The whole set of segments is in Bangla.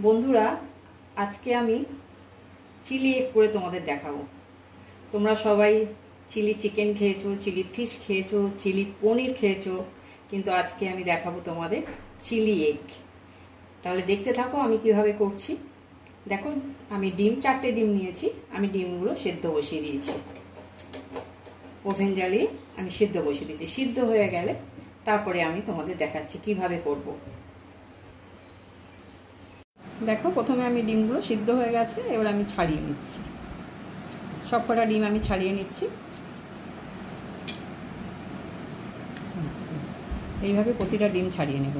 বন্ধুরা, আজকে আমি চিলি এগ করে তোমাদের দেখাবো। তোমরা সবাই চিলি চিকেন খেয়েছো, চিলি ফিশ খেয়েছো, চিলি পনির খেয়েছো, কিন্তু আজকে আমি দেখাবো তোমাদের চিলি এগ। তাহলে দেখতে থাকো আমি কিভাবে করছি। দেখো, আমি 4টে ডিম নিয়েছি। আমি ডিমগুলো সেদ্ধ বসিয়ে দিয়েছি, ওভেন জ্বালিয়ে আমি সেদ্ধ বসিয়ে দিয়েছি। সিদ্ধ হয়ে গেলে তারপরে আমি তোমাদের দেখাচ্ছি কিভাবে করব। দেখো, প্রথমে আমি ডিমগুলো সিদ্ধ হয়ে গেছে, এবার আমি ছাড়িয়ে নিচ্ছি। সবকটা ডিম আমি ছাড়িয়ে নিচ্ছি। এইভাবে প্রতিটা ডিম ছাড়িয়ে নেব।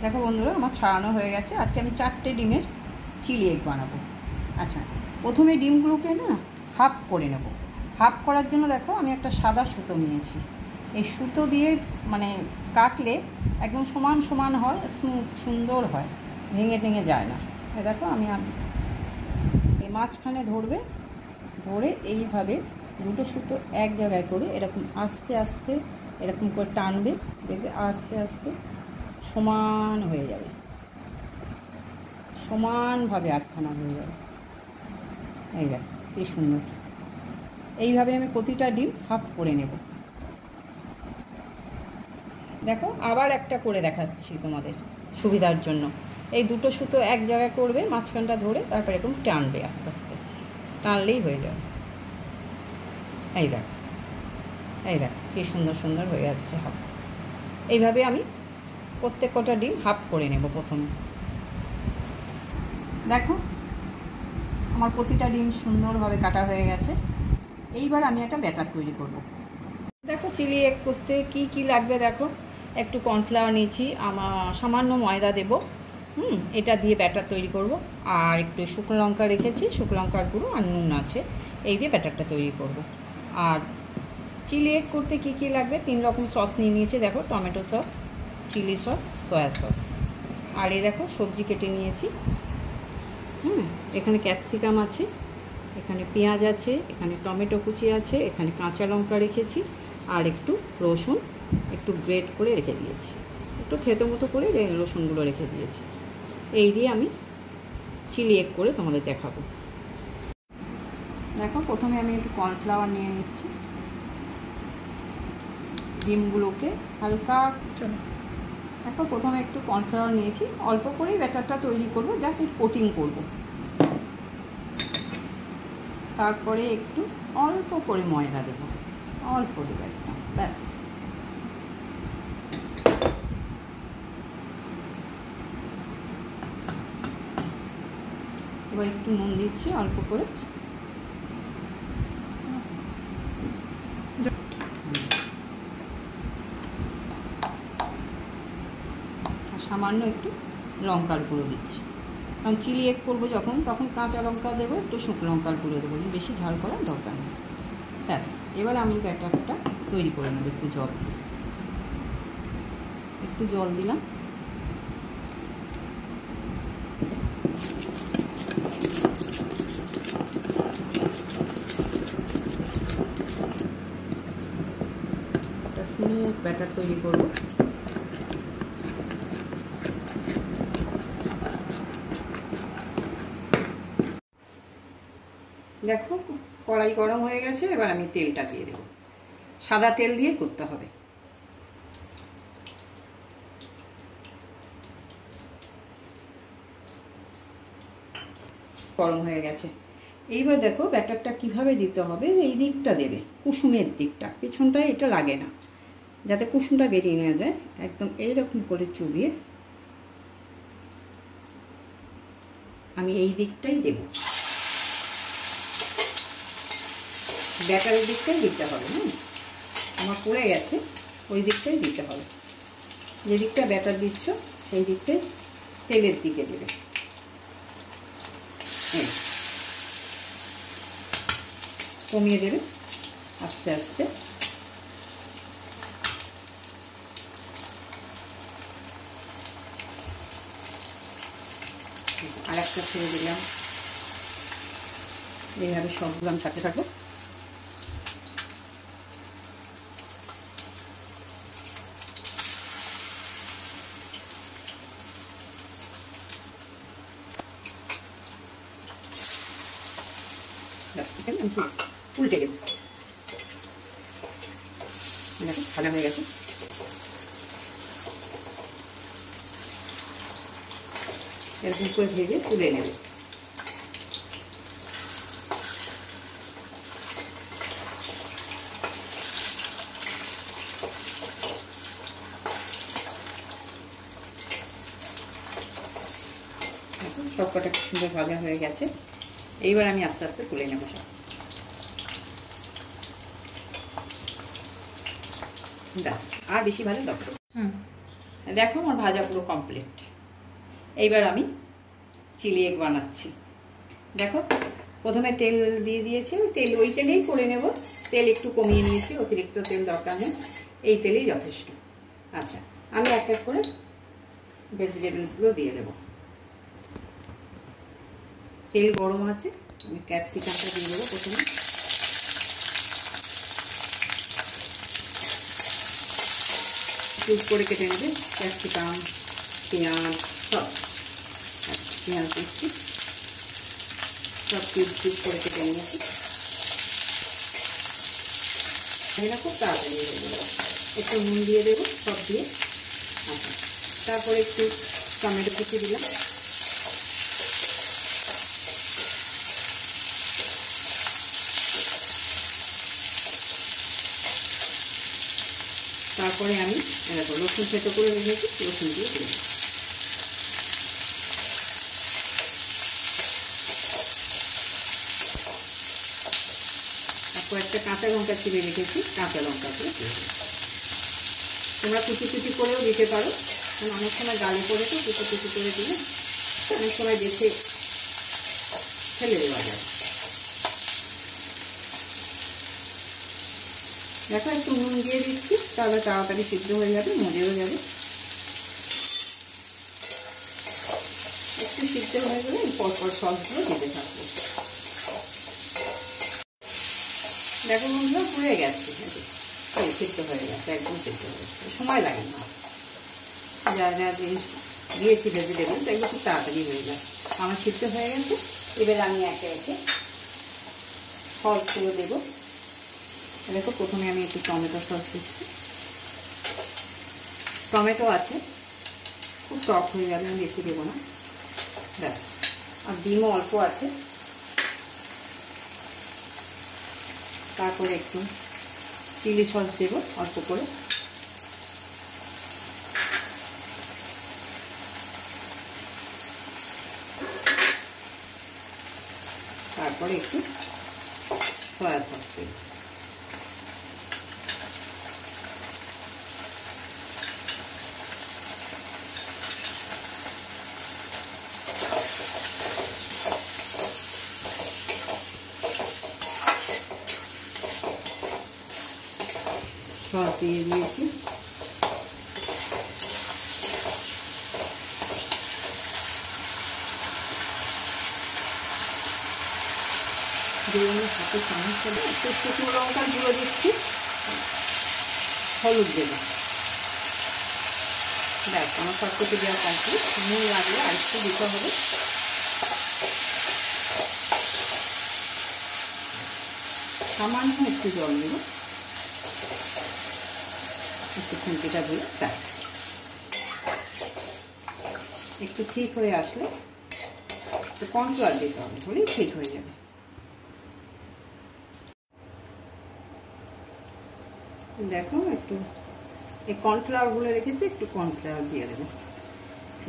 দেখো বন্ধুরা, আমার ছাড়ানো হয়ে গেছে। আজকে আমি 4টে ডিমের চিলি এগ বানাবো। আচ্ছা, প্রথমে ডিমগুলোকে না হাফ করে নেব। হাফ করার জন্য দেখো আমি একটা সাদা সুতো নিয়েছি। এই সুতো দিয়ে মানে কাটলে একদম সমান সমান হয়, স্মুথ সুন্দর হয়, ভেঙে টেঙে যায় না। দেখো আমি এই মাঝখানে ধরে এইভাবে দুটো সুতো এক জায়গায় করে এরকম আস্তে আস্তে এরকম করে টানবে, দেখবে আস্তে আস্তে সমান হয়ে যাবে, সমানভাবে আটখানা হয়ে যাবে। এই দেখো কি সুন্দর। এইভাবে আমি প্রতিটা ডিম হাফ করে নেব। দেখো, আবার একটা করে দেখাচ্ছি তোমাদের সুবিধার জন্য। এই দুটো সুতো এক জায়গায় করবে, মাঝখানটা ধরে তারপর এরকম টানবে, আস্তে আস্তে টানলেই হয়ে যাবে। এই দেখ কি সুন্দর সুন্দর হয়ে যাচ্ছে হাফ। এইভাবে আমি প্রত্যেক কটা ডিম হাফ করে নেব প্রথমে। দেখো, আমার প্রতিটা ডিম সুন্দরভাবে কাটা হয়ে গেছে। এইবার আমি একটা ব্যাটার তৈরি করব। দেখো, চিলি এগ করতে কি কি লাগবে দেখো। একটু কর্নফ্লাওয়ার নিয়েছি, সামান্য ময়দা দেব। এটা দিয়ে ব্যাটার তৈরি করব। আর একটু শুকনো লঙ্কা রেখেছি, শুকনো লঙ্কার গুঁড়ো আর নুন আছে। এই দিয়ে ব্যাটারটা তৈরি করব। আর চিলি এগ করতে কি কি লাগবে, 3 রকম সস নিয়ে নিয়েছি। দেখো, tomato sauce, chilli sauce, soya sauce. আর এই দেখো সবজি কেটে নিয়েছি। এখানে ক্যাপসিকাম আছে, এখানে পেঁয়াজ আছে, এখানে টমেটো কুচি আছে, এখানে কাঁচা লঙ্কা রেখেছি, আর একটু রসুন একটু গ্রেট করে রেখে দিয়েছি, একটু থেতো মতো করে রসুনগুলো রেখে দিয়েছি। এই দিয়ে আমি চিলি এগ করে তোমাদের দেখাবো। দেখো, প্রথমে আমি একটু কর্নফ্লাওয়ার নিয়ে নিচ্ছি। ডিমগুলোকে হালকা দেখো, প্রথমে একটু কর্নফ্লাওয়ার নিয়েছি, অল্প করেই ব্যাটারটা তৈরি করব, জাস্ট একটু কোটিং করব। তারপরে একটু অল্প করে ময়দা দেব, অল্প দেবো একদম, ব্যাস। এবার একটু নুন দিচ্ছি অল্প করে, সামান্য একটু লঙ্কার গুঁড়ো দিচ্ছি, কারণ চিলি এগ করবো যখন, তখন কাঁচা লঙ্কা দেবো, একটু শুকনো লঙ্কার গুঁড়ো দেবো, বেশি ঝাল করার দরকার নেই। ব্যাস, এবার আমি ব্যাটারটা তৈরি করে নেব। একটু জল দিলাম। একটা স্মুথ ব্যাটার তৈরি করব। দেখো, কড়াই গরম হয়ে গেছে, এবার আমি তেলটা দিয়ে দেব। সাদা তেল দিয়ে করতে হবে। গরম হয়ে গেছে। এইবার দেখো ব্যাটারটা কিভাবে দিতে হবে। এই দিকটা দেবে, কুসুমের দিকটা, পেছনটায় এটা লাগে না, যাতে কুসুমটা বেরিয়ে নেওয়া যায়। একদম এইরকম করে চুবিয়ে আমি এই দিকটাই দেব। ব্যাটারের দিকটাই দিতে হবে। আমার পড়ে গেছে, ওই দিকটাই দিতে হবে। যে দিকটা ব্যাটার দিচ্ছ সেই দিকটাই তেলের দিকে দেবে। কমিয়ে দেবে আস্তে আস্তে। আর একটা ছেড়ে দিলাম। এইভাবে সবগুলো আমি ছাড়তে থাকবো। ব্যাস এখানে আমি উল্টে দেবো। দেখো ভাজা হয়ে গেছে। এরকম করে ভেজে তুলে নেব। সবকটা সুন্দর ভাজা হয়ে গেছে। এইবার আমি আস্তে আস্তে তুলে নেব সব। ব্যাস আর বেশি ভাজা দরকার। দেখো আমার ভাজা পুরো কমপ্লিট। এইবার আমি চিলি এগ বানাচ্ছি। দেখো প্রথমে তেল দিয়ে দিয়েছি, ওই তেলেই করে নেব। তেল একটু কমিয়ে নিয়েছি, অতিরিক্ত তেল দরকার নেই, এই তেলেই যথেষ্ট। আচ্ছা আমি এক এক করে ভেজিটেবলসগুলো দিয়ে দেব। তেল গরম আছে, আমি ক্যাপসিকামটা দিয়ে দেবো প্রথমে। কিউব করে কেটে নেবে ক্যাপসিকাম, পেঁয়াজ সব। পেঁয়াজ দিচ্ছি, সব কিউব কিউব করে কেটে নিয়েছি। এটা খুব তাড়াতাড়ি হয়ে যাবে। একটু নুন দিয়ে দেবো সব দিয়ে। আচ্ছা তারপরে একটু টমেটো কুচি দিলাম। তারপরে আমি এরকম রসুন থেতো করে রেখেছি, রসুন দিয়ে দেবো। তারপর একটা কাঁচা লঙ্কা ছিঁড়ে রেখেছি, কাঁচা লঙ্কা করে দিয়ে দেবো। তোমরা কুচি কুচি করেও দিতে পারো, অনেক সময় গালে পড়ে তো কুচি কুচি করে দিলে অনেক সময় দেখে ফেলে দেওয়া যায়। দেখো একটু নুন দিয়ে দিচ্ছি, তাহলে তাড়াতাড়ি সিদ্ধ হয়ে যাবে, মজেও যাবে। একটু সিদ্ধ হয়ে গেলে পরপর সসগুলো দিতে থাকবো। দেখো বন্ধুরা পুড়ে গেছে, সিদ্ধ হয়ে গেছে, একদম সিদ্ধ হয়ে গেছে, সময় লাগে না। যা যা জিনিস দিয়েছি ভেজিটেবল এগুলো খুব তাড়াতাড়ি হয়ে যায়। আমার সিদ্ধ হয়ে গেছে। এবার আমি একে একে সসগুলো দেবো। দেখো প্রথমে আমি একটু টমেটো সস দিচ্ছি। টমেটো আছে, খুব টক হয়ে যাবে, আমি বেশি দেবো না। ব্যাস, আর ডিমও অল্প আছে। তারপরে একটু চিলি সস দেবো অল্প করে। তারপরে একটু সয়া সস দেবো। সস দিয়ে দিয়েছি। সাথে চামচ দেবো, একটু শুকনো লঙ্কার গুঁড়ো দিচ্ছি, হলুদ দেবো। ব্যাস আমার সব কিছু দেওয়া কমপ্লিট। নুন লাগলে আর একটু দিতে হবে। সামান্য একটু জল দেবো, একটু খুন্তিটা দিয়ে। ব্যাস একটু ঠিক হয়ে আসলে একটু কর্নফ্লাওয়ার দিতে হবে, হলেই ঠিক হয়ে যাবে। দেখো একটু এই কর্নফ্লাওয়ারগুলো রেখেছি, একটু কর্নফ্লাওয়ার দিয়ে দেবো।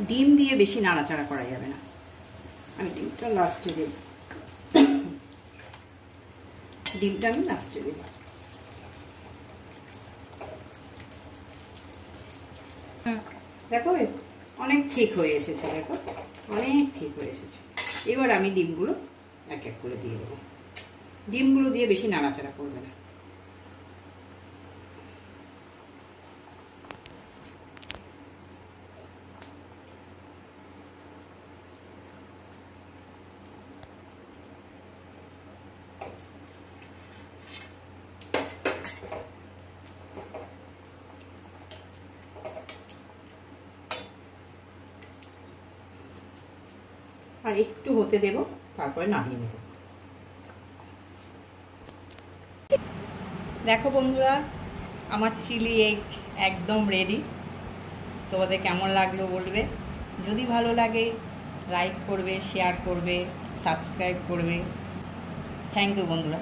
ডিম দিয়ে বেশি নাড়াচাড়া করা যাবে না, আমি ডিমটা লাস্টে দেব। ডিমটা আমি লাস্টে দেব। দেখো অনেক ঠিক হয়ে এসেছে, দেখো অনেক ঠিক হয়ে এসেছে। এবার আমি ডিমগুলো এক এক করে দিয়ে দেবো। ডিমগুলো দিয়ে বেশি নাড়াচাড়া করবে না। আর একটু হতে দেব, তারপরে নামিয়ে নেব। দেখো বন্ধুরা, আমার চিলি এগ একদম রেডি। তোমাদের কেমন লাগলো বলবে। যদি ভালো লাগে লাইক করবে, শেয়ার করবে, সাবস্ক্রাইব করবে। থ্যাংক ইউ বন্ধুরা।